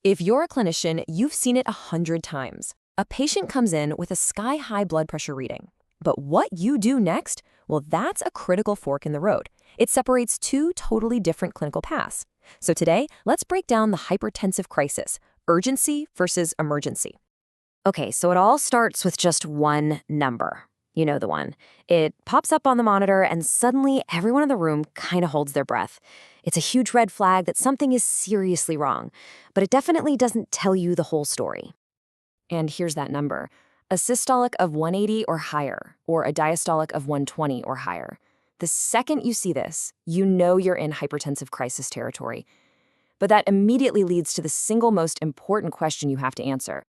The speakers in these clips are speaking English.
If you're a clinician, you've seen it 100 times. A patient comes in with a sky-high blood pressure reading. But what you do next? Well, that's a critical fork in the road. It separates two totally different clinical paths. So today, let's break down the hypertensive crisis, urgency versus emergency. Okay, so it all starts with just one number. You know the one. It pops up on the monitor, and suddenly everyone in the room kind of holds their breath. It's a huge red flag that something is seriously wrong, but it definitely doesn't tell you the whole story. And here's that number: a systolic of 180 or higher, or a diastolic of 120 or higher. The second you see this, you know you're in hypertensive crisis territory. But that immediately leads to the single most important question you have to answer.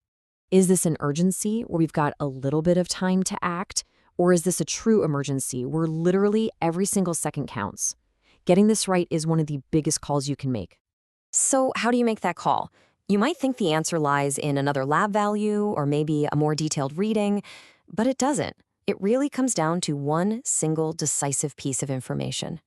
Is this an urgency where we've got a little bit of time to act? Or is this a true emergency where literally every single second counts? Getting this right is one of the biggest calls you can make. So how do you make that call? You might think the answer lies in another lab value or maybe a more detailed reading, but it doesn't. It really comes down to one single decisive piece of information.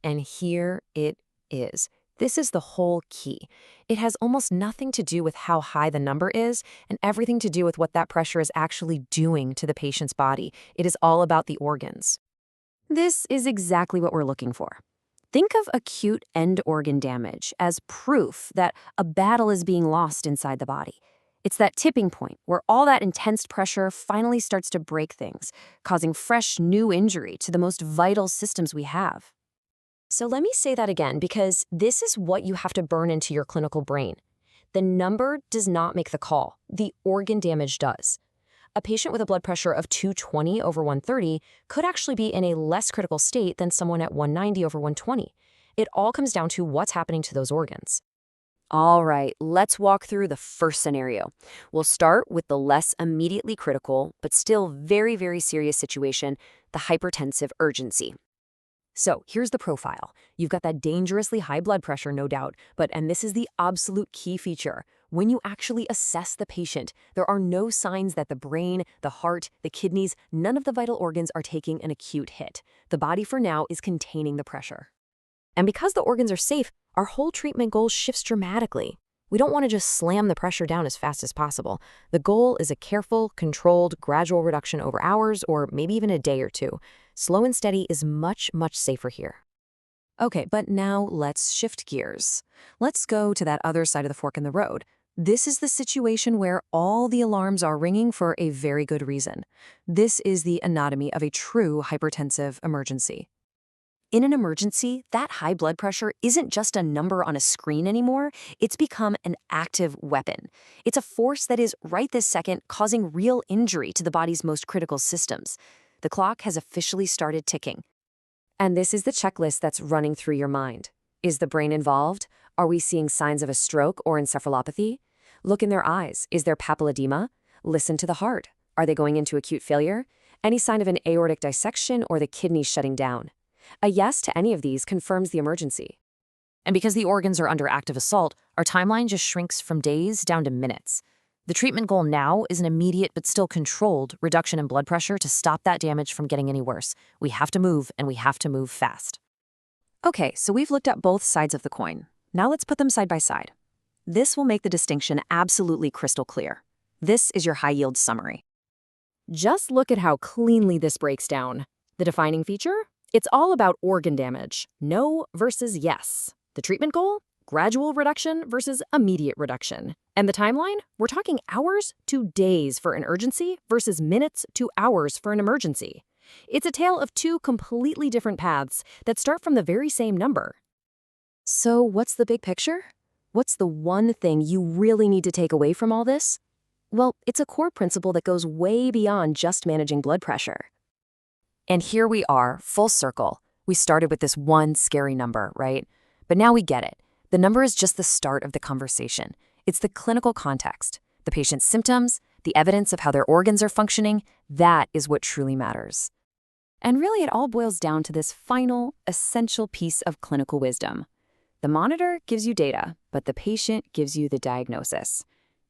And here it is. This is the whole key. It has almost nothing to do with how high the number is and everything to do with what that pressure is actually doing to the patient's body. It is all about the organs. This is exactly what we're looking for. Think of acute end organ damage as proof that a battle is being lost inside the body. It's that tipping point where all that intense pressure finally starts to break things, causing fresh new injury to the most vital systems we have. So let me say that again, because this is what you have to burn into your clinical brain. The number does not make the call. The organ damage does. A patient with a blood pressure of 220 over 130 could actually be in a less critical state than someone at 190 over 120. It all comes down to what's happening to those organs. All right, let's walk through the first scenario. We'll start with the less immediately critical, but still very, very serious situation, the hypertensive urgency. So here's the profile. You've got that dangerously high blood pressure, no doubt, and this is the absolute key feature. When you actually assess the patient, there are no signs that the brain, the heart, the kidneys, none of the vital organs are taking an acute hit. The body for now is containing the pressure. And because the organs are safe, our whole treatment goal shifts dramatically. We don't want to just slam the pressure down as fast as possible. The goal is a careful, controlled, gradual reduction over hours or maybe even a day or two. Slow and steady is much, much safer here. Okay, but now let's shift gears. Let's go to that other side of the fork in the road. This is the situation where all the alarms are ringing for a very good reason. This is the anatomy of a true hypertensive emergency. In an emergency, that high blood pressure isn't just a number on a screen anymore. It's become an active weapon. It's a force that is, right this second, causing real injury to the body's most critical systems. The clock has officially started ticking. And this is the checklist that's running through your mind. Is the brain involved? Are we seeing signs of a stroke or encephalopathy? Look in their eyes. Is there papilledema? Listen to the heart. Are they going into acute failure? Any sign of an aortic dissection or the kidneys shutting down? A yes to any of these confirms the emergency. And because the organs are under active assault, our timeline just shrinks from days down to minutes. The treatment goal now is an immediate but still controlled reduction in blood pressure to stop that damage from getting any worse. We have to move, and we have to move fast. Okay, so we've looked at both sides of the coin. Now let's put them side by side. This will make the distinction absolutely crystal clear. This is your high-yield summary. Just look at how cleanly this breaks down. The defining feature? It's all about organ damage. No versus yes. The treatment goal? Gradual reduction versus immediate reduction. And the timeline? We're talking hours to days for an urgency versus minutes to hours for an emergency. It's a tale of two completely different paths that start from the very same number. So what's the big picture? What's the one thing you really need to take away from all this? Well, it's a core principle that goes way beyond just managing blood pressure. And here we are, full circle. We started with this one scary number, right? But now we get it. The number is just the start of the conversation. It's the clinical context, the patient's symptoms, the evidence of how their organs are functioning. That is what truly matters. And really, it all boils down to this final, essential piece of clinical wisdom. The monitor gives you data, but the patient gives you the diagnosis.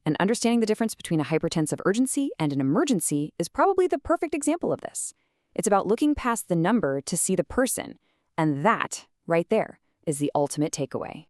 And understanding the difference between a hypertensive urgency and an emergency is probably the perfect example of this. It's about looking past the number to see the person. And that, right there, is the ultimate takeaway.